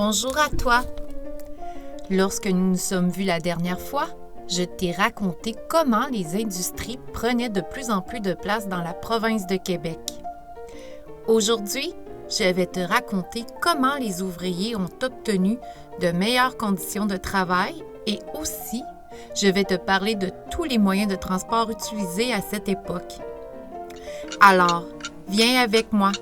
Bonjour à toi. Lorsque nous nous sommes vus la dernière fois, je t'ai raconté comment les industries prenaient de plus en plus de place dans la province de Québec. Aujourd'hui, je vais te raconter comment les ouvriers ont obtenu de meilleures conditions de travail et aussi, je vais te parler de tous les moyens de transport utilisés à cette époque. Alors, viens avec moi,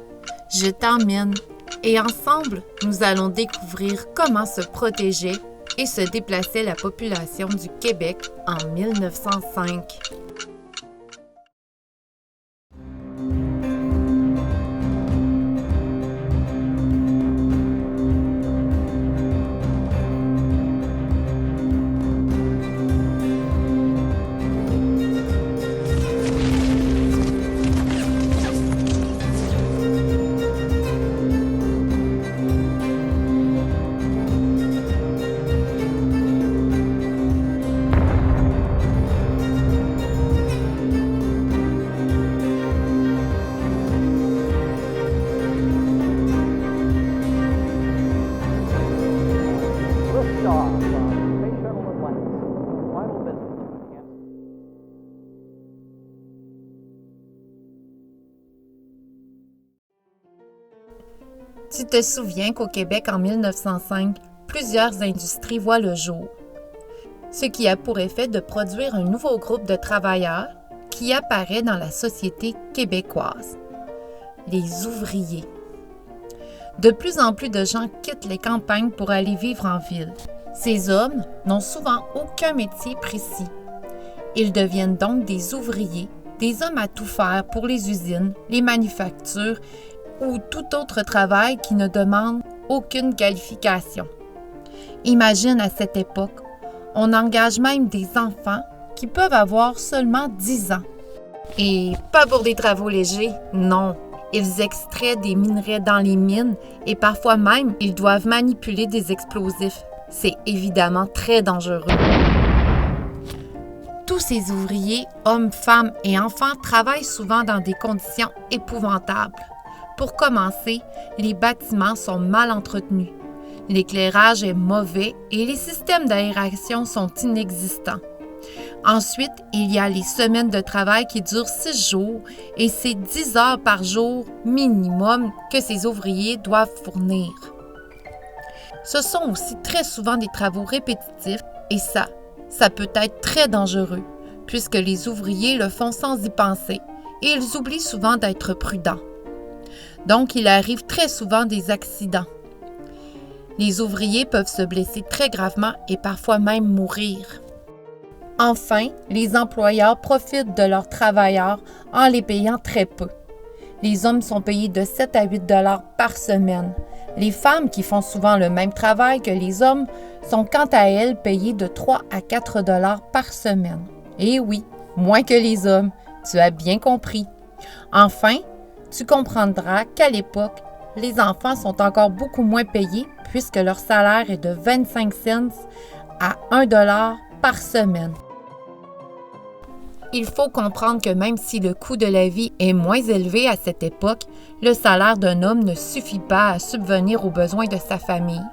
je t'emmène et ensemble, nous allons découvrir comment se protégeait et se déplaçait la population du Québec en 1905. Tu te souviens qu'au Québec, en 1905, plusieurs industries voient le jour, ce qui a pour effet de produire un nouveau groupe de travailleurs qui apparaît dans la société québécoise, les ouvriers. De plus en plus de gens quittent les campagnes pour aller vivre en ville. Ces hommes n'ont souvent aucun métier précis. Ils deviennent donc des ouvriers, des hommes à tout faire pour les usines, les manufactures ou tout autre travail qui ne demande aucune qualification. Imagine à cette époque, on engage même des enfants qui peuvent avoir seulement 10 ans. Et pas pour des travaux légers, non. Ils extraient des minerais dans les mines et parfois même, ils doivent manipuler des explosifs. C'est évidemment très dangereux. Tous ces ouvriers, hommes, femmes et enfants, travaillent souvent dans des conditions épouvantables. Pour commencer, les bâtiments sont mal entretenus. L'éclairage est mauvais et les systèmes d'aération sont inexistants. Ensuite, il y a les semaines de travail qui durent 6 jours et c'est 10 heures par jour minimum que ces ouvriers doivent fournir. Ce sont aussi très souvent des travaux répétitifs et ça peut être très dangereux puisque les ouvriers le font sans y penser et ils oublient souvent d'être prudents. Donc, il arrive très souvent des accidents. Les ouvriers peuvent se blesser très gravement et parfois même mourir. Enfin, les employeurs profitent de leurs travailleurs en les payant très peu. Les hommes sont payés de 7 à 8 $ par semaine. Les femmes, qui font souvent le même travail que les hommes, sont quant à elles payées de 3 à 4 $ par semaine. Et oui, moins que les hommes, tu as bien compris. Enfin, tu comprendras qu'à l'époque, les enfants sont encore beaucoup moins payés puisque leur salaire est de 25 cents à 1 $ par semaine. Il faut comprendre que même si le coût de la vie est moins élevé à cette époque, le salaire d'un homme ne suffit pas à subvenir aux besoins de sa famille.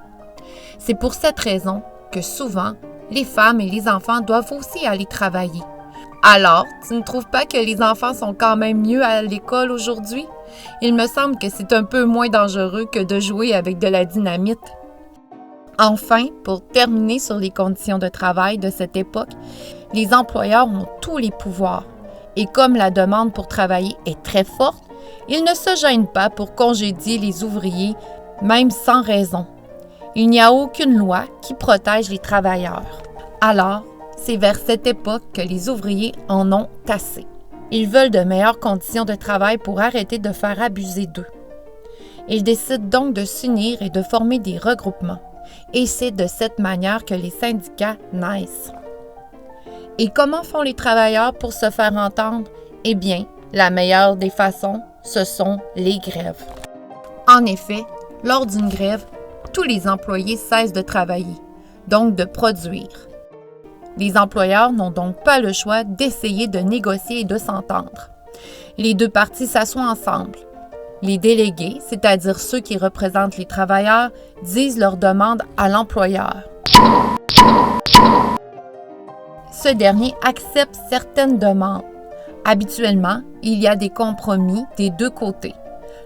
C'est pour cette raison que souvent, les femmes et les enfants doivent aussi aller travailler. Alors, tu ne trouves pas que les enfants sont quand même mieux à l'école aujourd'hui? Il me semble que c'est un peu moins dangereux que de jouer avec de la dynamite. Enfin, pour terminer sur les conditions de travail de cette époque, les employeurs ont tous les pouvoirs. Et comme la demande pour travailler est très forte, ils ne se gênent pas pour congédier les ouvriers, même sans raison. Il n'y a aucune loi qui protège les travailleurs. Alors, c'est vers cette époque que les ouvriers en ont assez. Ils veulent de meilleures conditions de travail pour arrêter de faire abuser d'eux. Ils décident donc de s'unir et de former des regroupements. Et c'est de cette manière que les syndicats naissent. Et comment font les travailleurs pour se faire entendre? Eh bien, la meilleure des façons, ce sont les grèves. En effet, lors d'une grève, tous les employés cessent de travailler, donc de produire. Les employeurs n'ont donc pas le choix d'essayer de négocier et de s'entendre. Les deux parties s'assoient ensemble. Les délégués, c'est-à-dire ceux qui représentent les travailleurs, disent leurs demandes à l'employeur. Ce dernier accepte certaines demandes. Habituellement, il y a des compromis des deux côtés.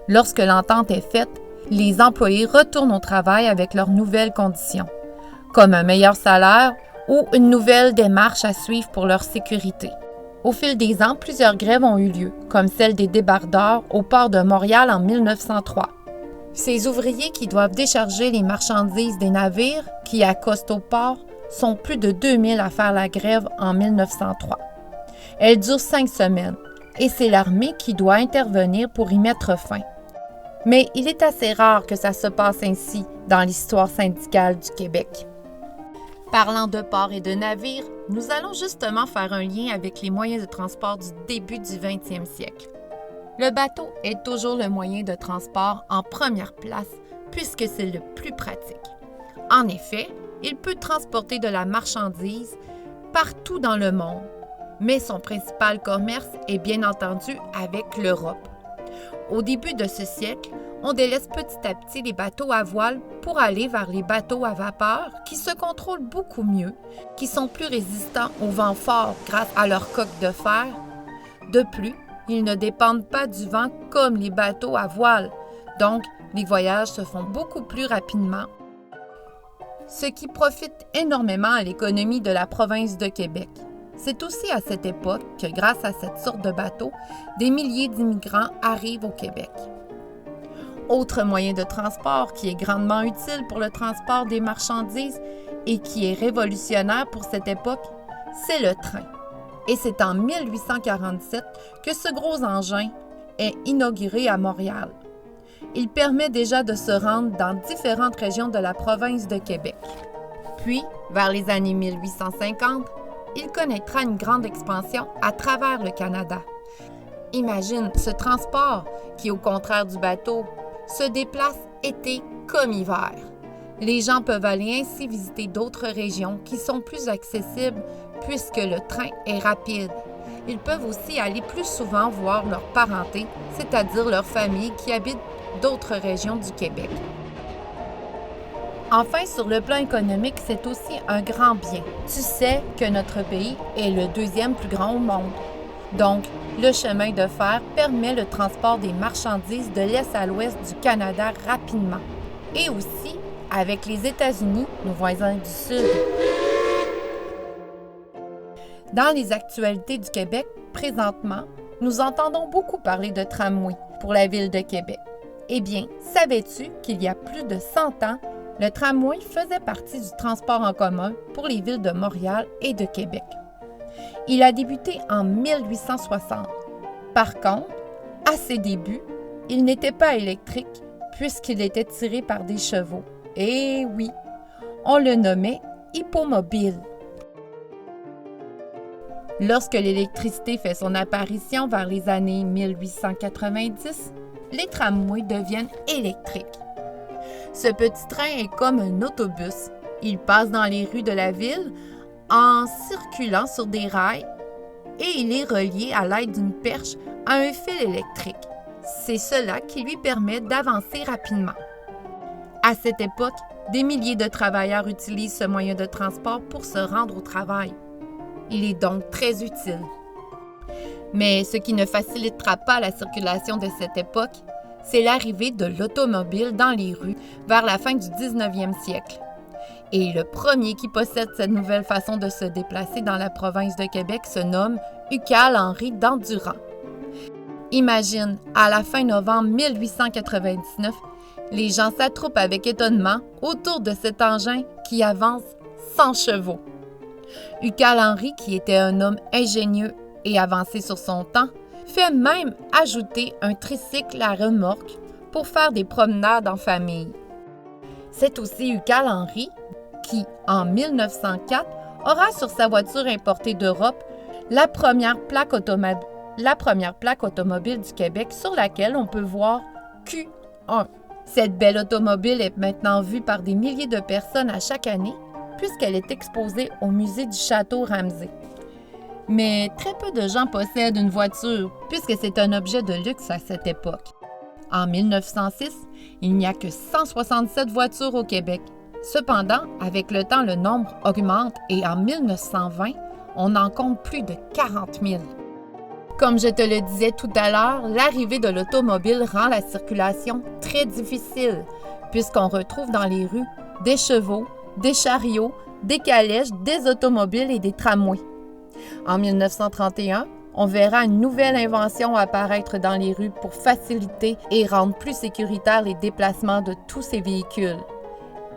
Lorsque l'entente est faite, les employés retournent au travail avec leurs nouvelles conditions, comme un meilleur salaire ou une nouvelle démarche à suivre pour leur sécurité. Au fil des ans, plusieurs grèves ont eu lieu, comme celle des débardeurs au port de Montréal en 1903. Ces ouvriers qui doivent décharger les marchandises des navires qui accostent au port sont plus de 2000 à faire la grève en 1903. Elle dure 5 semaines et c'est l'armée qui doit intervenir pour y mettre fin. Mais il est assez rare que ça se passe ainsi dans l'histoire syndicale du Québec. Parlant de ports et de navires, nous allons justement faire un lien avec les moyens de transport du début du 20e siècle. Le bateau est toujours le moyen de transport en première place puisque c'est le plus pratique. En effet, il peut transporter de la marchandise partout dans le monde, mais son principal commerce est bien entendu avec l'Europe. Au début de ce siècle, on délaisse petit à petit les bateaux à voile pour aller vers les bateaux à vapeur qui se contrôlent beaucoup mieux, qui sont plus résistants au vent fort grâce à leur coque de fer. De plus, ils ne dépendent pas du vent comme les bateaux à voile, donc les voyages se font beaucoup plus rapidement, ce qui profite énormément à l'économie de la province de Québec. C'est aussi à cette époque que, grâce à cette sorte de bateau, des milliers d'immigrants arrivent au Québec. Autre moyen de transport qui est grandement utile pour le transport des marchandises et qui est révolutionnaire pour cette époque, c'est le train. Et c'est en 1847 que ce gros engin est inauguré à Montréal. Il permet déjà de se rendre dans différentes régions de la province de Québec. Puis, vers les années 1850, il connaîtra une grande expansion à travers le Canada. Imagine ce transport qui, au contraire du bateau, se déplace été comme hiver. Les gens peuvent aller ainsi visiter d'autres régions qui sont plus accessibles puisque le train est rapide. Ils peuvent aussi aller plus souvent voir leur parenté, c'est-à-dire leur famille qui habite d'autres régions du Québec. Enfin, sur le plan économique, c'est aussi un grand bien. Tu sais que notre pays est le 2e plus grand au monde. Donc, le chemin de fer permet le transport des marchandises de l'Est à l'Ouest du Canada rapidement. Et aussi avec les États-Unis, nos voisins du Sud. Dans les actualités du Québec, présentement, nous entendons beaucoup parler de tramway pour la ville de Québec. Eh bien, savais-tu qu'il y a plus de 100 ans, le tramway faisait partie du transport en commun pour les villes de Montréal et de Québec. Il a débuté en 1860. Par contre, à ses débuts, il n'était pas électrique puisqu'il était tiré par des chevaux. Et oui, on le nommait hippomobile. Lorsque l'électricité fait son apparition vers les années 1890, les tramways deviennent électriques. Ce petit train est comme un autobus. Il passe dans les rues de la ville en circulant sur des rails et il est relié à l'aide d'une perche à un fil électrique. C'est cela qui lui permet d'avancer rapidement. À cette époque, des milliers de travailleurs utilisent ce moyen de transport pour se rendre au travail. Il est donc très utile. Mais ce qui ne facilitera pas la circulation de cette époque, c'est l'arrivée de l'automobile dans les rues vers la fin du 19e siècle. Et le premier qui possède cette nouvelle façon de se déplacer dans la province de Québec se nomme Uccle-Henri d'Endurant. Imagine, à la fin novembre 1899, les gens s'attroupent avec étonnement autour de cet engin qui avance 100 chevaux. Uccle-Henri, qui était un homme ingénieux et avancé sur son temps, fait même ajouter un tricycle à remorque pour faire des promenades en famille. C'est aussi Uccle-Henri qui, en 1904, aura sur sa voiture importée d'Europe la première plaque automobile du Québec sur laquelle on peut voir Q1. Cette belle automobile est maintenant vue par des milliers de personnes à chaque année puisqu'elle est exposée au musée du Château Ramsay. Mais très peu de gens possèdent une voiture puisque c'est un objet de luxe à cette époque. En 1906, il n'y a que 167 voitures au Québec. Cependant, avec le temps, le nombre augmente et en 1920, on en compte plus de 40 000. Comme je te le disais tout à l'heure, l'arrivée de l'automobile rend la circulation très difficile, puisqu'on retrouve dans les rues des chevaux, des chariots, des calèches, des automobiles et des tramways. En 1931, on verra une nouvelle invention apparaître dans les rues pour faciliter et rendre plus sécuritaires les déplacements de tous ces véhicules.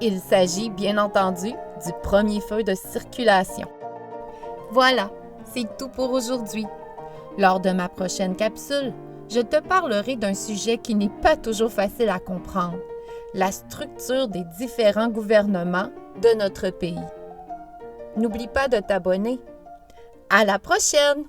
Il s'agit, bien entendu, du premier feu de circulation. Voilà, c'est tout pour aujourd'hui. Lors de ma prochaine capsule, je te parlerai d'un sujet qui n'est pas toujours facile à comprendre, la structure des différents gouvernements de notre pays. N'oublie pas de t'abonner. À la prochaine!